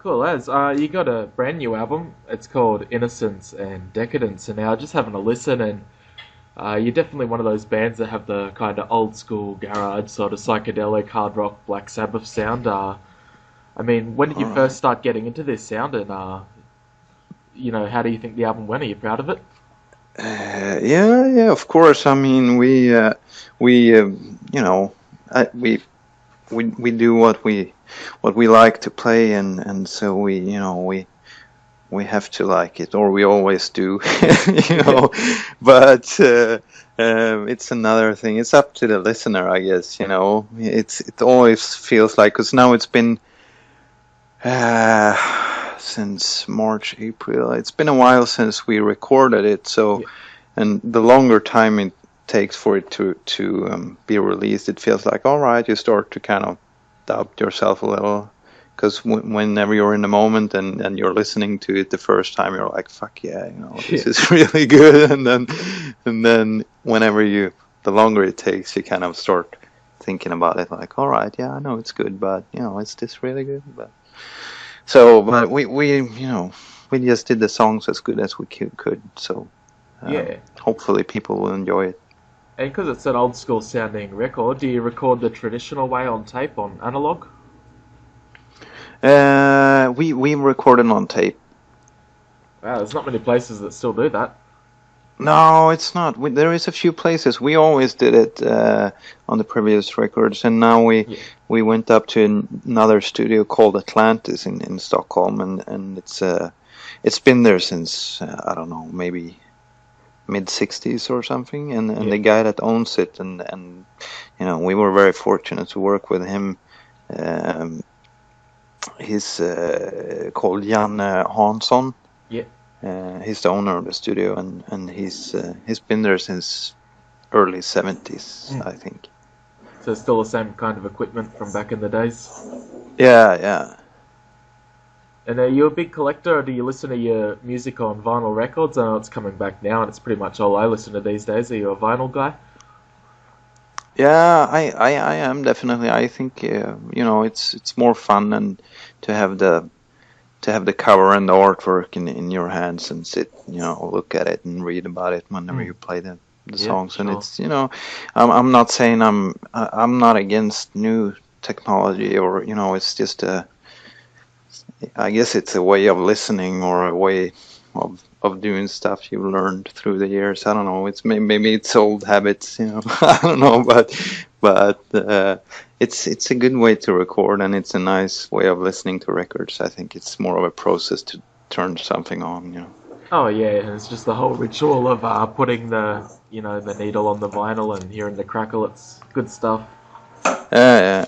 Cool as. You got a brand new album. It's called Innocence and Decadence, and now just having a listen, and you're definitely one of those bands that have the kind of old school garage, sort of psychedelic hard rock Black Sabbath sound. I mean, when did you All first right. start getting into this sound, and how do you think the album went? Are you proud of it? Yeah, yeah, of course. I mean, we, you know, we do what we like to play, and so we have to like it, or we always do, you Yeah, know. But it's another thing. It's up to the listener, I guess. It always feels like because now it's been since March, April. It's been a while since we recorded it, so. yeah, And the longer time it takes for it to be released, it feels like all right. You start to kind of doubt yourself a little because whenever you're in the moment and you're listening to it the first time, you're like, "Fuck yeah, yeah. this is really good." And then whenever the longer it takes, you kind of start thinking about it, like, "All right, yeah, I know it's good, but is this really good?" But we just did the songs as good as we could. So Yeah. hopefully people will enjoy it. And because it's an old school sounding record, do you record the traditional way on tape on analog? We recorded on tape. Wow, there's not many places that still do that. No, it's not. There is a few places. We always did it on the previous records, and now we Yeah, we went up to another studio called Atlantis in Stockholm, and it's been there since I don't know, maybe mid '60s or something. And yeah. the guy that owns it, and we were very fortunate to work with him. Um, he's called Jan Hansson. Yeah. He's the owner of the studio, and he's been there since early '70s, Mm. I think. So it's still the same kind of equipment from back in the days. Yeah, yeah. And are you a big collector, or do you listen to your music on vinyl records? I know it's coming back now, and it's pretty much all I listen to these days. Are you a vinyl guy? Yeah, I am definitely. I think it's more fun and to have the cover and the artwork in your hands and sit, look at it and read about it whenever Mm. you play the Yeah, for songs. And sure. it's I'm not saying I'm not against new technology, or it's just I guess it's a way of listening, or a way of doing stuff you've learned through the years. I don't know. It's maybe it's old habits, I don't know, but it's a good way to record, and it's a nice way of listening to records. I think it's more of a process to turn something on. Oh yeah, and it's just the whole ritual of putting the needle on the vinyl and hearing the crackle. It's good stuff. Yeah,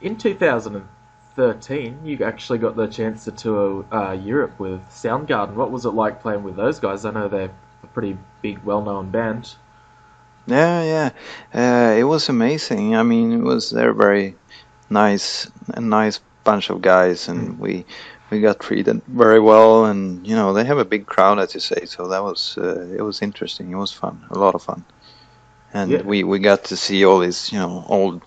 In 2013, you actually got the chance to tour Europe with Soundgarden. What was it like playing with those guys? I know they're a pretty big, well-known band. yeah, yeah. It was amazing. I mean, they're very a nice bunch of guys, Mm. and we got treated very well. And they have a big crowd, as you say, so that was it was interesting. It was fun, a lot of fun, and Yeah, we got to see all these old,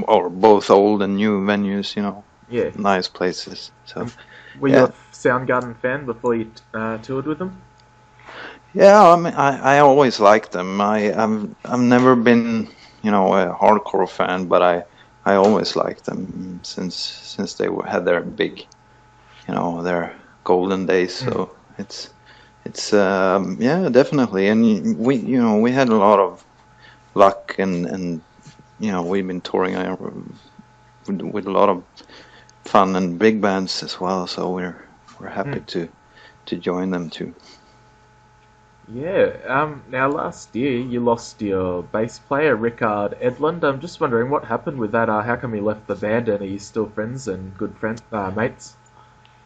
or both old and new venues, yeah. nice places. So Were you a yeah, Soundgarden fan before you toured with them? yeah. I mean, I always liked them. I've never been a hardcore fan, but I always liked them since they had their big, their golden days. Mm. So it's yeah, definitely. And we had a lot of luck, and we've been touring with a lot of fun and big bands as well. So we're happy Mm. to join them too. Yeah. Now last year you lost your bass player Rickard Edlund. I'm just wondering what happened with that. How come he left the band, and are you still friends and good friends, mates?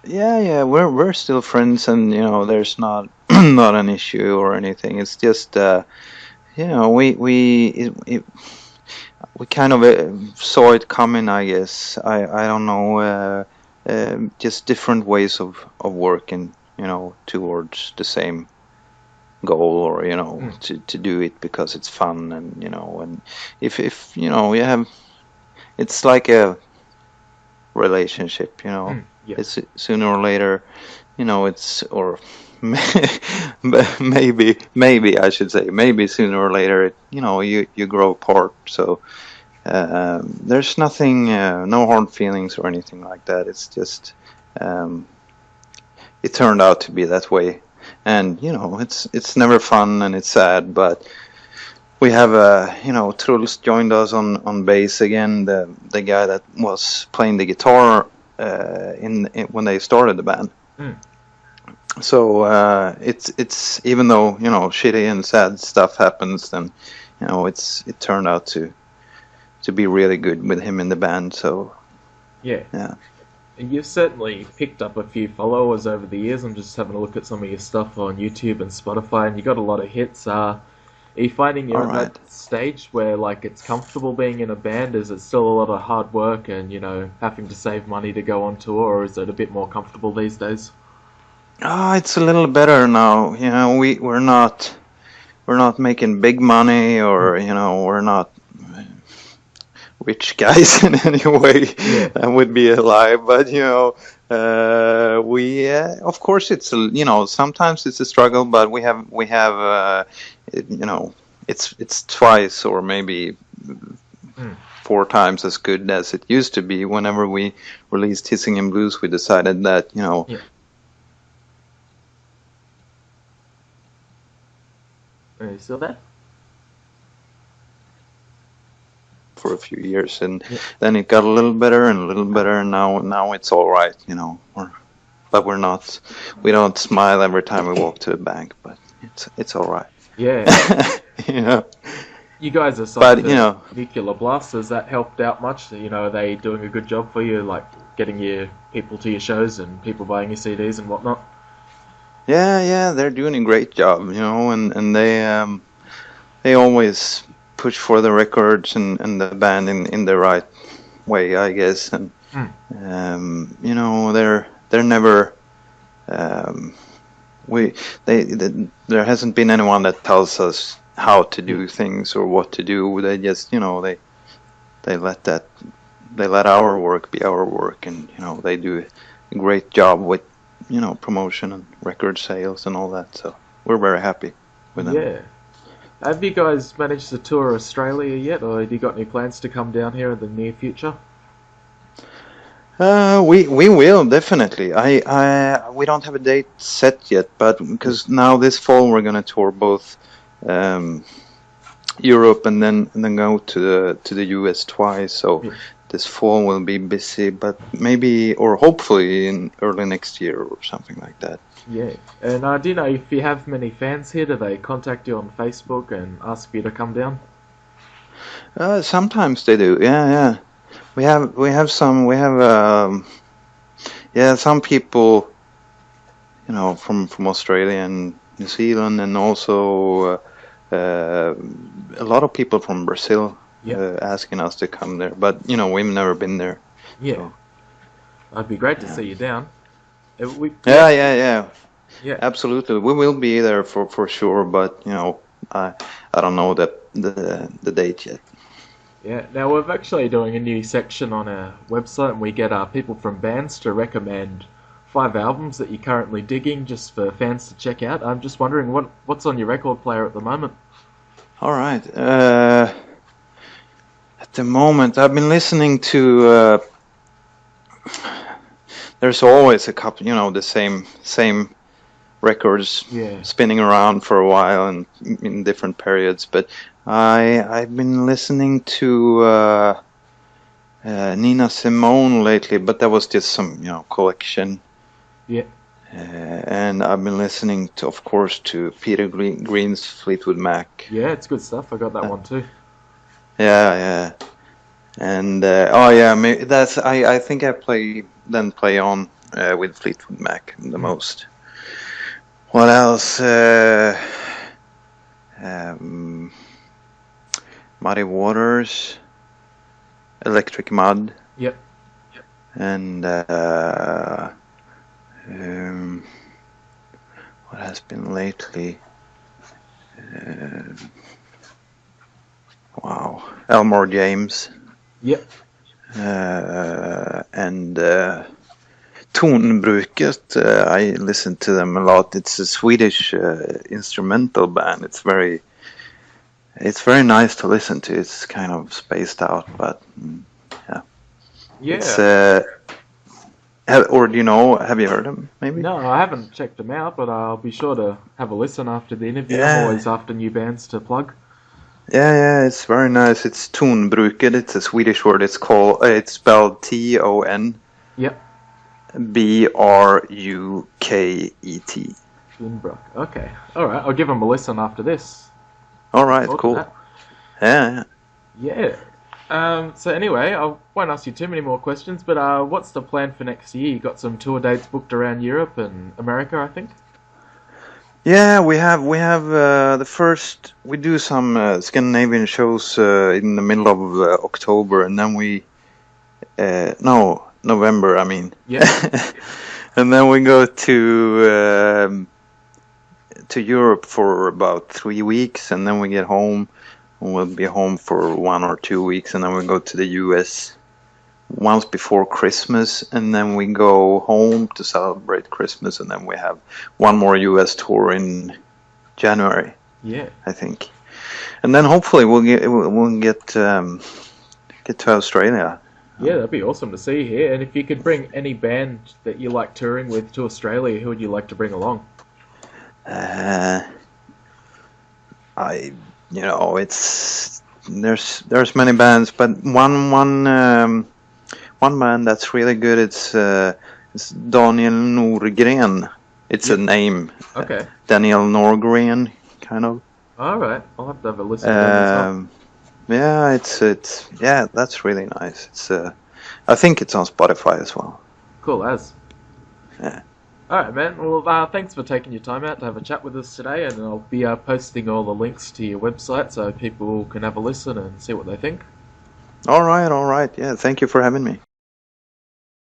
Yeah, yeah, we're still friends, and there's not not an issue or anything. It's just we kind of saw it coming, I guess. I don't know, just different ways of working, towards the same goal, or Mm. to do it because it's fun, and if you have, it's like relationship. Yeah. It's sooner or later, it's or maybe I should say maybe sooner or later, you grow apart. So there's nothing, no hard feelings or anything like that. It's just um, it turned out to be that way, and it's never fun and it's sad, but we have Truls joined us on bass again, the guy that was playing the guitar in when they started the band. Mm. So it's even though shitty and sad stuff happens, then it turned out to be really good with him in the band. So Yeah. yeah. And you've certainly picked up a few followers over the years. I'm just having a look at some of your stuff on YouTube and Spotify, and you got a lot of hits. Are you finding you're All at right. that stage where like it's comfortable being in a band? Is it still a lot of hard work and having to save money to go on tour, or is it a bit more comfortable these days? It's a little better now. We're not making big money, or we're not rich guys in any way. Yeah. That would be a lie, but we of course sometimes it's a struggle, but we have you know it's twice or maybe Mm. 4 times as good as it used to be. Whenever we released Hissing and Blues, we decided that Yeah. Are you still there? for a few years, and Yeah. then it got a little better and a little better, and now it's all right. But we don't smile every time we walk to the bank, but it's all right. Yeah. you know You guys are signed but to Nuclear Blast. Has that helped out much? Are they doing a good job for you, like getting your people to your shows and people buying your CDs and whatnot? yeah, they're doing a great job, and they always push for the records and the band in the right way, I guess. And Mm. they're never um, we there hasn't been anyone that tells us how to do things or what to do. They just they let that they let our work be our work, and they do a great job with promotion and record sales and all that. So we're very happy with them. Yeah. Have you guys managed to tour Australia yet, or have you got any plans to come down here in the near future? We will definitely. We don't have a date set yet, but because now this fall we're gonna tour both um, Europe and then go to the US twice. So Yeah. this fall will be busy, but maybe or hopefully in early next year or something like that. Yeah. And do you know if you have many fans here, do they contact you on Facebook and ask you to come down? Sometimes they do. Yeah. We have some people from Australia and New Zealand, and also a lot of people from Brazil Yeah. asking us to come there. But we've never been there. Yeah. So It'd be great to yeah, see you down. We yeah, yeah. absolutely. We will be there for sure, but I don't know the date yet. Yeah, now we're actually doing a new section on our website, and we get people from bands to recommend 5 albums that you're currently digging, just for fans to check out. I'm just wondering what's on your record player at the moment. All right. At the moment, I've been listening to. There's always a couple, the same records Yeah, spinning around for a while and in different periods. But I've been listening to Nina Simone lately, but that was just some collection. yeah, And I've been listening to, of course, to Peter Green's Fleetwood Mac. yeah. It's good stuff. I got that one too. Yeah. And oh yeah, maybe that's I think I play on with Fleetwood Mac the Mm. most. What else? Um, Muddy Waters, Electric Mud, Yep. and um, what has been lately? Wow, Elmore James. Yep. and Tonbruket. I listen to them a lot. It's a Swedish instrumental band. It's very nice to listen to. It's kind of spaced out, but yeah. It's Yeah. or do you know? Have you heard them? Maybe. No, I haven't checked them out, but I'll be sure to have a listen after the interview. I'm Yeah, always after new bands to plug. yeah. It's very nice. It's Tonbruket. It's a Swedish word. It's spelled Tonbruket. Yep. Schönbruck. Okay. All right. I'll give them a listen after this. All Look right, forward to cool. that. Yeah. Yeah. So anyway, I won't ask you too many more questions, but what's the plan for next year? You got some tour dates booked around Europe and America, I think. Yeah, we have the first. We do some Scandinavian shows in the middle of October, and then no, November. I mean, Yep. and then we go to Europe for about 3 weeks, and then we get home. And we'll be home for 1 or 2 weeks, and then we go to the U.S. once before Christmas, and then we go home to celebrate Christmas, and then we have one more U.S. tour in January, Yeah. I think, and then hopefully we'll get to Australia. Yeah, that'd be awesome to see here. And if you could bring any band that you like touring with to Australia, who would you like to bring along? Uh, it's there's many bands, but one band that's really good. It's Daniel Norgren. It's a Yep. name, Okay. Daniel Norgren, kind of. All right. I'll have to have a listen to them as well. Yeah, yeah, that's really nice. I think it's on Spotify as well. Cool as. Yeah. All right, man. Well, thanks for taking your time out to have a chat with us today, and I'll be posting all the links to your website so people can have a listen and see what they think. All right. Yeah, thank you for having me.